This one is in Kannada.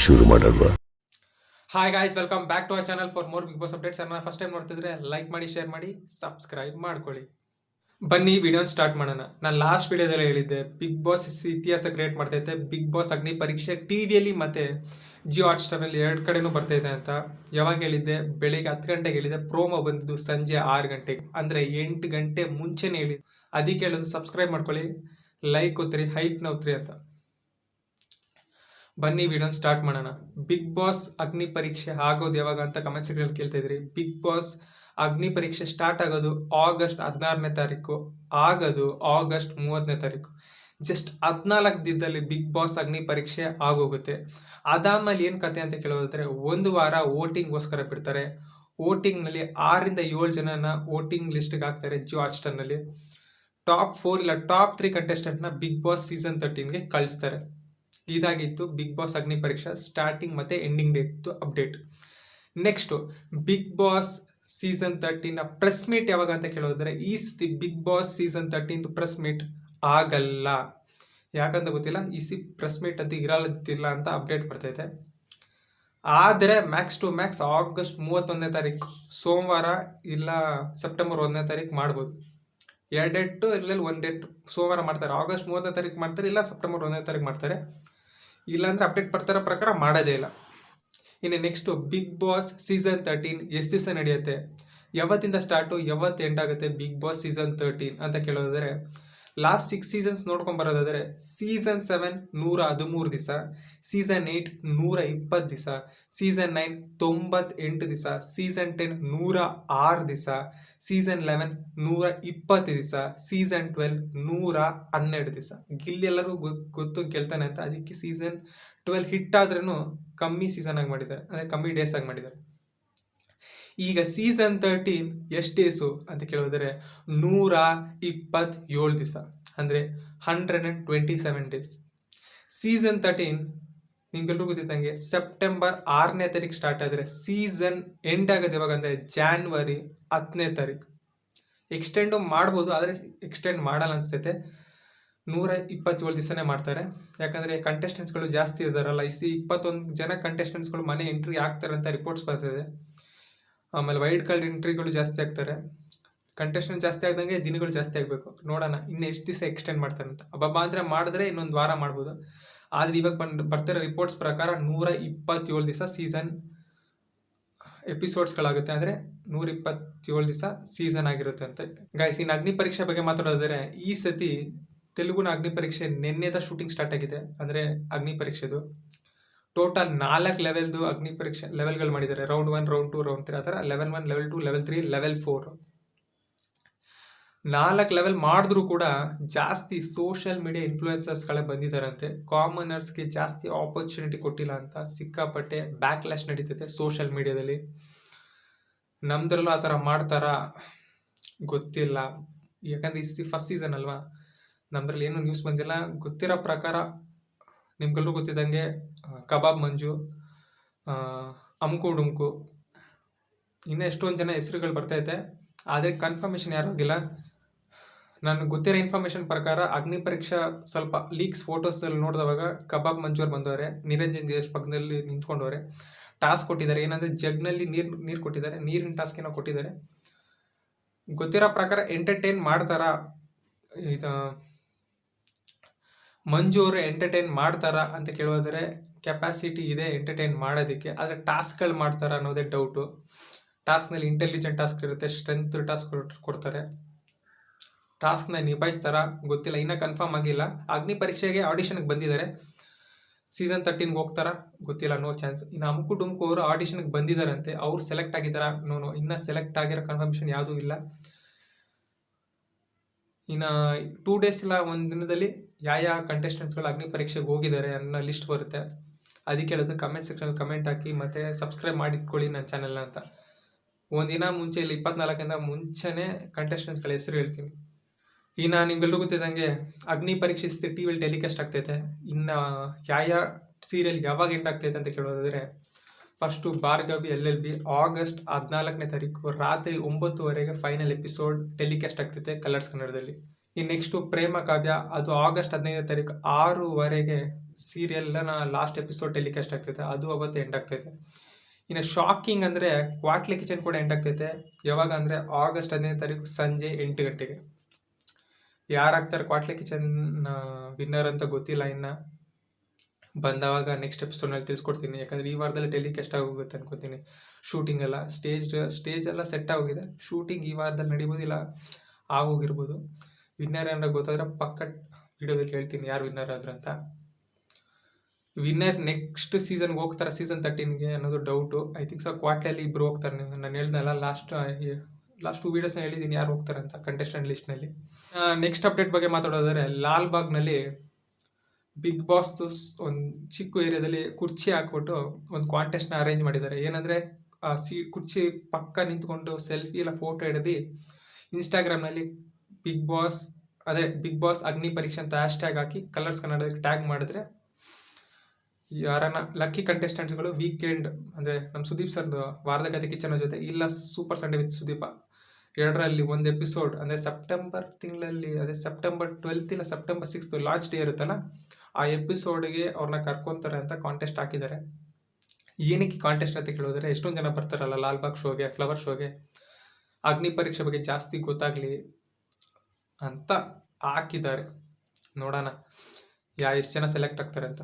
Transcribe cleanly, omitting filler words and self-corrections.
ಶುರು ಮಾಡಲ್ವಾ? Hi guys, welcome back to our channel for more Bigg Boss updates. ಅನ್ನ ಫಸ್ಟ್ ಟೈಮ್ ನೋಡ್ತಿದ್ರೆ ಲೈಕ್ ಮಾಡಿ, ಶೇರ್ ಮಾಡಿ, ಸಬ್ಸ್ಕ್ರೈಬ್ ಮಾಡ್ಕೊಳ್ಳಿ. ಬನ್ನಿ ವಿಡಿಯೋ ಸ್ಟಾರ್ಟ್ ಮಾಡೋಣ. ನಾನು ಲಾಸ್ಟ್ ವಿಡಿಯೋದಲ್ಲಿ ಹೇಳಿದ್ದೆ, ಬಿಗ್ ಬಾಸ್ ಇತಿಹಾಸ ಕ್ರಿಯೇಟ್ ಮಾಡ್ತೈತೆ. ಬಿಗ್ ಬಾಸ್ ಅಗ್ನಿ ಪರೀಕ್ಷೆ ಟಿವಿಯಲ್ಲಿ ಮತ್ತೆ ಜಿಯೋ ಹಾಟ್ ಸ್ಟಾರಲ್ಲಿ ಎರಡು ಕಡೆನೂ ಬರ್ತೈತೆ ಅಂತ. ಯಾವಾಗ ಹೇಳಿದ್ದೆ? ಬೆಳಿಗ್ಗೆ 10 ಗಂಟೆಗೆ ಹೇಳಿದ್ದೆ. ಪ್ರೋಮೋ ಬಂದಿದ್ದು ಸಂಜೆ 6 ಗಂಟೆಗೆ, ಅಂದರೆ 8 ಗಂಟೆ ಮುಂಚೆನೇ ಹೇಳಿದ್ದು. ಅದಕ್ಕೆ ಹೇಳೋದು, ಸಬ್ಸ್ಕ್ರೈಬ್ ಮಾಡ್ಕೊಳ್ಳಿ, ಲೈಕ್ ಒತ್ತಿರಿ, ಹೈಪ್ನ ಒತ್ತಿರಿ ಅಂತ. ಬನ್ನಿ ವಿಡಿಯೋ ಸ್ಟಾರ್ಟ್ ಮಾಡೋಣ. ಬಿಗ್ ಬಾಸ್ ಅಗ್ನಿ ಪರೀಕ್ಷೆ ಆಗೋದು ಯಾವಾಗ ಅಂತ ಕಮೆಂಟ್ ಸೆಕ್ಷನ್ ಕೇಳ್ತಾ ಇದ್ರಿ. ಬಿಗ್ ಬಾಸ್ ಅಗ್ನಿ ಪರೀಕ್ಷೆ ಸ್ಟಾರ್ಟ್ ಆಗೋದು ಆಗಸ್ಟ್ 16ನೇ ತಾರೀಕು, ಆಗೋದು ಆಗಸ್ಟ್ 30ನೇ ತಾರೀಕು. ಜಸ್ಟ್ 14 ದಿನದಲ್ಲಿ ಬಿಗ್ ಬಾಸ್ ಅಗ್ನಿ ಪರೀಕ್ಷೆ ಆಗೋಗುತ್ತೆ. ಅದಾದ್ಮೇಲೆ ಏನು ಕತೆ ಅಂತ ಕೇಳೋದಾದ್ರೆ, ಒಂದು ವಾರ ವೋಟಿಂಗ್ಗೋಸ್ಕರ ಬಿಡ್ತಾರೆ. ವೋಟಿಂಗ್ನಲ್ಲಿ 6ರಿಂದ 7 ಜನನ ವೋಟಿಂಗ್ ಲಿಸ್ಟ್ಗೆ ಹಾಕ್ತಾರೆ ಜಿಯೋ ಹಾಟ್ ಸ್ಟಾರ್ನಲ್ಲಿ. ಟಾಪ್ 4 ಇಲ್ಲ ಟಾಪ್ 3 ಕಂಟೆಸ್ಟೆಂಟ್ನ ಬಿಗ್ ಬಾಸ್ ಸೀಸನ್ 13ಗೆ ಕಳಿಸ್ತಾರೆ. ಇದಾಗಿತ್ತು Bigg Boss Agni Pariksha starting ಮತ್ತೆ ending date update. Next, Bigg Boss season 13 press meet ಯಾವಾಗ ಅಂತ ಕೇಳೋದ್ರೆ, ಈ ಸತಿ Bigg Boss season 13 press meet ಆಗಲ್ಲ. ಯಾಕಂತ ಗೊತ್ತಿಲ್ಲ. ಈ ಸತಿ ಪ್ರೆಸ್ ಮೀಟ್ ಅಂತ ಇರಲ್ಲ ಅಂತ ಅಪ್ಡೇಟ್ ಬರ್ತೈತೆ. ಆದರೆ ಮ್ಯಾಕ್ಸ್ ಟು ಮ್ಯಾಕ್ಸ್ ಆಗಸ್ಟ್ 31ನೇ ತಾರೀಕು ಸೋಮವಾರ ಇಲ್ಲ ಸೆಪ್ಟೆಂಬರ್ 1ನೇ ತಾರೀಕು ಮಾಡ್ಬೋದು. 2 ಡೇಟ್ ಇಲ್ಲ 1 ಡೇಟ್ ಸೋಮವಾರ ಮಾಡ್ತಾರೆ. ಆಗಸ್ಟ್ 30ನೇ ತಾರೀಕು ಮಾಡ್ತಾರೆ, ಇಲ್ಲ ಸೆಪ್ಟೆಂಬರ್ 1ನೇ ತಾರೀಕು ಮಾಡ್ತಾರೆ. ಇಲ್ಲಾಂದ್ರೆ ಅಪ್ಡೇಟ್ ಬರ್ತಾರೋ ಪ್ರಕಾರ ಮಾಡೋದೇ ಇಲ್ಲ. ಇನ್ನು ನೆಕ್ಸ್ಟು, ಬಿಗ್ ಬಾಸ್ ಸೀಸನ್ 13 ಎಷ್ಟು ದಿವಸ ನಡೆಯುತ್ತೆ, ಯಾವತ್ತಿಂದ ಸ್ಟಾರ್ಟು, ಯಾವತ್ತು ಎಂಡ್ ಆಗುತ್ತೆ ಬಿಗ್ ಬಾಸ್ ಸೀಸನ್ 13 ಅಂತ ಕೇಳೋದಾದ್ರೆ, ಲಾಸ್ಟ್ 6 ಸೀಸನ್ಸ್ ನೋಡ್ಕೊಂಡು ಬರೋದಾದರೆ, ಸೀಸನ್ 7 113 ದಿವಸ, ಸೀಸನ್ 8 120 ದಿವಸ, ಸೀಸನ್ 9 98 ದಿವಸ, ಸೀಸನ್ 10 106 ದಿವಸ, ಸೀಸನ್ 11 120 ದಿವಸ, ಸೀಸನ್ 12 112 ದಿವಸ. ಗಿಲ್ಲೆಲ್ಲರೂ ಗೊತ್ತು ಗೆಲ್ತಾನೆ ಅಂತ, ಅದಕ್ಕೆ ಸೀಸನ್ 12 ಹಿಟ್ ಆದ್ರೂ ಕಮ್ಮಿ ಸೀಸನ್ ಆಗಿ ಮಾಡಿದ್ದಾರೆ, ಅಂದರೆ ಕಮ್ಮಿ ಡೇಸ್ ಆಗಿ ಮಾಡಿದ್ದಾರೆ. ಈಗ ಸೀಸನ್ 13 ಎಷ್ಟು ಡೇಸು ಅಂತ ಕೇಳಿದ್ರೆ 127 ದಿವಸ, ಅಂದರೆ 127 ಡೇಸ್. ಸೀಸನ್ 13 ನಿಮ್ಗೆಲ್ರಿಗೂ ಗೊತ್ತಿದ್ದಂಗೆ ಸೆಪ್ಟೆಂಬರ್ 6ನೇ ತಾರೀಕು ಸ್ಟಾರ್ಟ್ ಆದರೆ ಸೀಸನ್ ಎಂಡ್ ಆಗೋದು ಯಾವಾಗ ಅಂದರೆ ಜಾನ್ವರಿ 10ನೇ ತಾರೀಕು. ಎಕ್ಸ್ಟೆಂಡು ಮಾಡ್ಬೋದು, ಆದರೆ ಎಕ್ಸ್ಟೆಂಡ್ ಮಾಡಲ್ಲ ಅನಿಸ್ತೈತೆ. 127 ದಿವಸನೇ ಮಾಡ್ತಾರೆ. ಯಾಕಂದರೆ ಕಂಟೆಸ್ಟೆಂಟ್ಸ್ಗಳು ಜಾಸ್ತಿ ಇದ್ದಾರಲ್ಲ, 21 ಜನ ಕಂಟೆಸ್ಟೆಂಟ್ಸ್ಗಳು ಮನೆ ಎಂಟ್ರಿ ಆಗ್ತಾರೆ ಅಂತ ರಿಪೋರ್ಟ್ಸ್ ಬರ್ತಿದೆ. ಆಮೇಲೆ ವೈಲ್ಡ್ ಕಾರ್ಡ್ ಎಂಟ್ರಿಗಳು ಜಾಸ್ತಿ ಆಗ್ತಾರೆ. ಕಂಟೆಸ್ಟೆಂಟ್ ಜಾಸ್ತಿ ಆಗ್ದಂಗೆ ದಿನಗಳು ಜಾಸ್ತಿ ಆಗಬೇಕು. ನೋಡೋಣ ಇನ್ನು ಎಷ್ಟು ದಿವಸ ಎಕ್ಸ್ಟೆಂಡ್ ಮಾಡ್ತಾರೆ ಅಂತ. ಅಬ್ಬಬ್ಬ ಅಂದರೆ ಮಾಡಿದ್ರೆ ಇನ್ನೊಂದು ವಾರ ಮಾಡ್ಬೋದು. ಆದರೆ ಇವಾಗ ಬರ್ತಿರೋ ರಿಪೋರ್ಟ್ಸ್ ಪ್ರಕಾರ 127 ದಿವಸ ಸೀಸನ್ ಎಪಿಸೋಡ್ಸ್ಗಳಾಗುತ್ತೆ, ಅಂದರೆ 127 ದಿವಸ ಸೀಸನ್ ಆಗಿರುತ್ತೆ ಅಂತ. ಗೈಸ್, ಇನ್ನು ಅಗ್ನಿ ಪರೀಕ್ಷೆ ಬಗ್ಗೆ ಮಾತಾಡೋದಾದರೆ, ಈ ಸತಿ ತೆಲುಗುನ ಅಗ್ನಿ ಪರೀಕ್ಷೆ ನಿನ್ನೆದ ಶೂಟಿಂಗ್ ಸ್ಟಾರ್ಟ್ ಆಗಿದೆ. ಅಂದರೆ ಅಗ್ನಿ ಪರೀಕ್ಷೆದು ಟೋಟಲ್ 4 ಲೆವೆಲ್ದು ಅಗ್ನಿ ಪರೀಕ್ಷೆ ಲೆವೆಲ್ಗಳು ಮಾಡಿದ್ದಾರೆ. ರೌಂಡ್ 1, ರೌಂಡ್ 2, ರೌಂಡ್ 3 ಆ ಥರ. Level 1, level 2, level 3, level 4. 4 level ಮಾಡಿದ್ರೂ ಕೂಡ ಜಾಸ್ತಿ ಸೋಷಿಯಲ್ ಮೀಡಿಯಾ ಇನ್ಫ್ಲೂಯೆನ್ಸರ್ಸ್ಗಳೇ ಬಂದಿದ್ದಾರಂತೆ. ಕಾಮನರ್ಸ್ಗೆ ಜಾಸ್ತಿ ಆಪರ್ಚುನಿಟಿ ಕೊಟ್ಟಿಲ್ಲ ಅಂತ ಸಿಕ್ಕಾಪಟ್ಟೆ ಬ್ಯಾಕ್ಲ್ಯಾಶ್ ನಡೀತೈತೆ ಸೋಷಿಯಲ್ ಮೀಡಿಯಾದಲ್ಲಿ. ನಮ್ದ್ರಲ್ಲೂ ಆ ಥರ ಮಾಡ್ತಾರಾ ಗೊತ್ತಿಲ್ಲ, ಯಾಕಂದರೆ ಈ ಫಸ್ಟ್ ಸೀಸನ್ ಅಲ್ವಾ. ನಮ್ದ್ರಲ್ಲಿ ಏನು ನ್ಯೂಸ್ ಬಂದಿಲ್ಲ. ಗೊತ್ತಿರೋ ಪ್ರಕಾರ ನಿಮ್ಗೆಲ್ಲರೂ ಗೊತ್ತಿದ್ದಂಗೆ ಕಬಾಬ್ ಮಂಜು, ಅಮ್ಕು ಡುಮ್ಕು, ಇನ್ನೂ ಎಷ್ಟೊಂದು ಜನ ಹೆಸರುಗಳು ಬರ್ತೈತೆ. ಆದರೆ ಕನ್ಫರ್ಮೇಷನ್ ಯಾರೂ ಆಗಿಲ್ಲ. ನನಗೆ ಗೊತ್ತಿರೋ ಇನ್ಫಾರ್ಮೇಷನ್ ಪ್ರಕಾರ ಅಗ್ನಿ ಪರೀಕ್ಷಾ ಸ್ವಲ್ಪ ಲೀಕ್ಸ್ ಫೋಟೋಸಲ್ಲಿ ನೋಡಿದವಾಗ ಕಬಾಬ್ ಮಂಜು ಅವ್ರು ಬಂದವರೆ, ನಿರಂಜನ್ ದೇಶ್ ಪಕ್ಕದಲ್ಲಿ ನಿಂತ್ಕೊಂಡವ್ರೆ. ಟಾಸ್ಕ್ ಕೊಟ್ಟಿದ್ದಾರೆ, ಏನಂದರೆ ಜಗ್ನಲ್ಲಿ ನೀರು ಕೊಟ್ಟಿದ್ದಾರೆ, ನೀರಿನ ಟಾಸ್ಕ್ ಏನೋ ಕೊಟ್ಟಿದ್ದಾರೆ. ಗೊತ್ತಿರೋ ಪ್ರಕಾರ ಎಂಟರ್ಟೈನ್ ಮಾಡ್ತಾರಾ, ಇದು ಮಂಜು ಅವರು ಎಂಟರ್ಟೈನ್ ಮಾಡ್ತಾರಾ ಅಂತ ಕೇಳೋದ್ರೆ ಕೆಪಾಸಿಟಿ ಇದೆ ಎಂಟರ್ಟೈನ್ ಮಾಡೋದಕ್ಕೆ. ಆದರೆ ಟಾಸ್ಕ್ಗಳು ಮಾಡ್ತಾರಾ ಅನ್ನೋದೇ ಡೌಟು. ಟಾಸ್ಕ್ನಲ್ಲಿ ಇಂಟೆಲಿಜೆಂಟ್ ಟಾಸ್ಕ್ ಇರುತ್ತೆ, ಸ್ಟ್ರೆಂತ್ ಟಾಸ್ಕ್ ಕೊಡ್ತಾರೆ. ಟಾಸ್ಕ್ನ ನಿಭಾಯಿಸ್ತಾರಾ ಗೊತ್ತಿಲ್ಲ, ಇನ್ನೂ ಕನ್ಫರ್ಮ್ ಆಗಿಲ್ಲ. ಅಗ್ನಿ ಪರೀಕ್ಷೆಗೆ ಆಡಿಷನ್ಗೆ ಬಂದಿದ್ದಾರೆ. ಸೀಸನ್ 13ಗೆ ಹೋಗ್ತಾರಾ ಗೊತ್ತಿಲ್ಲ, ನೋ ಚಾನ್ಸ್. ಇನ್ನು ಅಮ್ಕು ಡುಮ್ಕು ಅವರು ಆಡಿಷನ್ಗೆ ಬಂದಿದ್ದಾರಂತೆ. ಅವ್ರು ಸೆಲೆಕ್ಟ್ ಆಗಿದ್ದಾರಾ? ನೋ, ಇನ್ನೂ ಸೆಲೆಕ್ಟ್ ಆಗಿರೋ ಕನ್ಫರ್ಮೇಷನ್ ಯಾವುದೂ ಇಲ್ಲ. ಇನ್ನು 2 ಡೇಸ್ ಇಲ್ಲ 1 ದಿನದಲ್ಲಿ ಯಾವ ಕಂಟೆಸ್ಟೆಂಟ್ಸ್ಗಳು ಅಗ್ನಿ ಪರೀಕ್ಷೆಗೆ ಹೋಗಿದ್ದಾರೆ ಅನ್ನೋ ಲಿಸ್ಟ್ ಬರುತ್ತೆ. ಅದಕ್ಕೆ ಹೇಳೋದು, ಕಮೆಂಟ್ ಸೆಕ್ಷನಲ್ಲಿ ಕಮೆಂಟ್ ಹಾಕಿ ಮತ್ತು ಸಬ್ಸ್ಕ್ರೈಬ್ ಮಾಡಿಟ್ಕೊಳ್ಳಿ ನನ್ನ ಚಾನಲ್ನ ಅಂತ. ಒಂದಿನ ಮುಂಚೆ ಇಲ್ಲ 24ರಿಂದ ಮುಂಚೆನೇ ಕಂಟೆಸ್ಟೆಂಟ್ಸ್ಗಳ ಹೆಸರು ಹೇಳ್ತೀನಿ. ಇನ್ನು ನಿಮ್ಗೆಲ್ಲರೂ ಗೊತ್ತಿದ್ದಂಗೆ ಅಗ್ನಿ ಪರೀಕ್ಷೆ ಟಿವಿಯಲ್ಲಿ ಟೆಲಿಕಾಸ್ಟ್ ಆಗ್ತೈತೆ. ಇನ್ನು ಯಾವ ಸೀರಿಯಲ್ ಯಾವಾಗ ಎಂಡ್ ಆಗ್ತೈತೆ ಅಂತ ಕೇಳೋದಾದರೆ, ಫಸ್ಟು ಭಾರ್ಗವಿ LLB ಆಗಸ್ಟ್ 14ನೇ ತಾರೀಕು ರಾತ್ರಿ 9:00 ಫೈನಲ್ ಎಪಿಸೋಡ್ ಟೆಲಿಕಾಸ್ಟ್ ಆಗ್ತೈತೆ ಕಲರ್ಸ್ ಕನ್ನಡದಲ್ಲಿ. ಇನ್ನು ನೆಕ್ಸ್ಟು ಪ್ರೇಮ ಕಾವ್ಯ, ಅದು ಆಗಸ್ಟ್ 15ನೇ ತಾರೀಕು 6:00 ಸೀರಿಯಲ್ನ ಲಾಸ್ಟ್ ಎಪಿಸೋಡ್ ಟೆಲಿಕಾಸ್ಟ್ ಆಗ್ತೈತೆ, ಅದು ಅವತ್ತು ಎಂಡ್ ಆಗ್ತೈತೆ. ಇನ್ನು ಶಾಕಿಂಗ್ ಅಂದರೆ ಕ್ವಾಟ್ಲೆ ಕಿಚನ್ ಕೂಡ ಎಂಡ್ ಆಗ್ತೈತೆ. ಯಾವಾಗ ಅಂದರೆ ಆಗಸ್ಟ್ 15ನೇ ತಾರೀಕು ಸಂಜೆ 8 ಗಂಟೆಗೆ. ಯಾರಾಗ್ತಾರೆ ಕ್ವಾಟ್ಲೆ ಕಿಚನ್ ವಿನ್ನರ್ ಅಂತ ಗೊತ್ತಿಲ್ಲ, ಇನ್ನು ಬಂದವಾಗ ನೆಕ್ಸ್ಟ್ ಎಪಿಸೋಡ್ನಲ್ಲಿ ತಿಳಿಸ್ಕೊಡ್ತೀನಿ. ಯಾಕಂದರೆ ಈ ವಾರದಲ್ಲಿ ಟೆಲಿಕಾಸ್ಟ್ ಆಗೋಗುತ್ತೆ ಅನ್ಕೋತೀನಿ. ಶೂಟಿಂಗ್ ಎಲ್ಲ ಸ್ಟೇಜ್ ಎಲ್ಲ ಸೆಟ್ ಆಗೋಗಿದೆ. ಶೂಟಿಂಗ್ ಈ ವಾರದಲ್ಲಿ ನಡಿಬೋದಿಲ್ಲ, ಆಗೋಗಿರ್ಬೋದು. ವಿನ್ನರ್ ಏನಾರ ಗೊತ್ತಾದ್ರೆ ಪಕ್ಕ ವಿಡಿಯೋದಲ್ಲಿ ಹೇಳ್ತೀನಿ ಯಾರು ವಿನ್ನರ್ ಆದ್ರು ಅಂತ. ವಿನ್ನರ್ ನೆಕ್ಸ್ಟ್ ಸೀಸನ್ಗೆ ಹೋಗ್ತಾರೆ, ಸೀಸನ್ 13ಗೆ ಅನ್ನೋದು ಡೌಟು. ಐ ಥಿಂಕ್ ಸೊ ಕ್ವಾಟ್ಲೆಯಲ್ಲಿ ಇಬ್ಬರು ಹೋಗ್ತಾರೆ. ನಾನು ಹೇಳ್ದಲ್ಲ ಲಾಸ್ಟ್ 2 ವೀಡಿಯೋಸ್ನ ಹೇಳಿದ್ದೀನಿ ಯಾರು ಹೋಗ್ತಾರೆ ಅಂತ ಕಂಟೆಸ್ಟೆಂಟ್ ಲಿಸ್ಟ್ನಲ್ಲಿ. ನೆಕ್ಸ್ಟ್ ಅಪ್ಡೇಟ್ ಬಗ್ಗೆ ಮಾತಾಡೋದಾದ್ರೆ, ಲಾಲ್ಬಾಗ್ನಲ್ಲಿ ಬಿಗ್ ಬಾಸ್ ಒಂದು ಚಿಕ್ಕ ಏರಿಯಾದಲ್ಲಿ ಕುರ್ಚಿ ಹಾಕ್ಬಿಟ್ಟು ಒಂದು ಕಾಂಟೆಸ್ಟ್ನ ಅರೇಂಜ್ ಮಾಡಿದ್ದಾರೆ. ಏನಂದರೆ ಕುರ್ಚಿ ಪಕ್ಕ ನಿಂತ್ಕೊಂಡು ಸೆಲ್ಫಿ ಎಲ್ಲ ಫೋಟೋ ಹಿಡಿದು ಇನ್ಸ್ಟಾಗ್ರಾಮ್ನಲ್ಲಿ ಬಿಗ್ ಬಾಸ್ ಅಗ್ನಿ ಪರೀಕ್ಷೆ ಅಂತ ಹ್ಯಾಶ್ಟ್ಯಾಗ್ ಹಾಕಿ ಕಲರ್ಸ್ ಕನ್ನಡಕ್ಕೆ ಟ್ಯಾಗ್ ಮಾಡಿದ್ರೆ ಯಾರನ್ನ ಲಕ್ಕಿ ಕಂಟೆಸ್ಟೆಂಟ್ಸ್ಗಳು ವೀಕೆಂಡ್ ಅಂದರೆ ನಮ್ಮ ಸುದೀಪ್ ಸರ್ದು ವಾರದ ಕತೆ ಕಿಚನ್ ಜೊತೆ ಇಲ್ಲ ಸೂಪರ್ ಸಂಡೇ ವಿತ್ ಸುದೀಪ 2ರಲ್ಲಿ ಒಂದು ಎಪಿಸೋಡ್ ಅಂದರೆ ಸೆಪ್ಟೆಂಬರ್ ತಿಂಗಳಲ್ಲಿ, ಅದೇ ಸೆಪ್ಟೆಂಬರ್ 12th ಇಲ್ಲ ಸೆಪ್ಟೆಂಬರ್ 6th ಲಾಸ್ಟ್ ಡೇ ಇರುತ್ತಲ್ಲ, ಆ ಎಪಿಸೋಡ್ಗೆ ಅವ್ರನ್ನ ಕರ್ಕೊತಾರೆ ಅಂತ ಕಾಂಟೆಸ್ಟ್ ಹಾಕಿದ್ದಾರೆ. ಏನಕ್ಕೆ ಕಾಂಟೆಸ್ಟ್ ಅಂತ ಕೇಳಿದ್ರೆ, ಎಷ್ಟೊಂದು ಜನ ಬರ್ತಾರಲ್ಲ ಲಾಲ್ಬಾಗ್ ಶೋಗೆ, ಫ್ಲವರ್ ಶೋಗೆ, ಅಗ್ನಿ ಪರೀಕ್ಷೆ ಬಗ್ಗೆ ಜಾಸ್ತಿ ಗೊತ್ತಾಗಲಿ ಅಂತ ಹಾಕಿದ್ದಾರೆ. ನೋಡೋಣ ಎಷ್ಟು ಜನ ಸೆಲೆಕ್ಟ್ ಆಗ್ತಾರೆ ಅಂತ.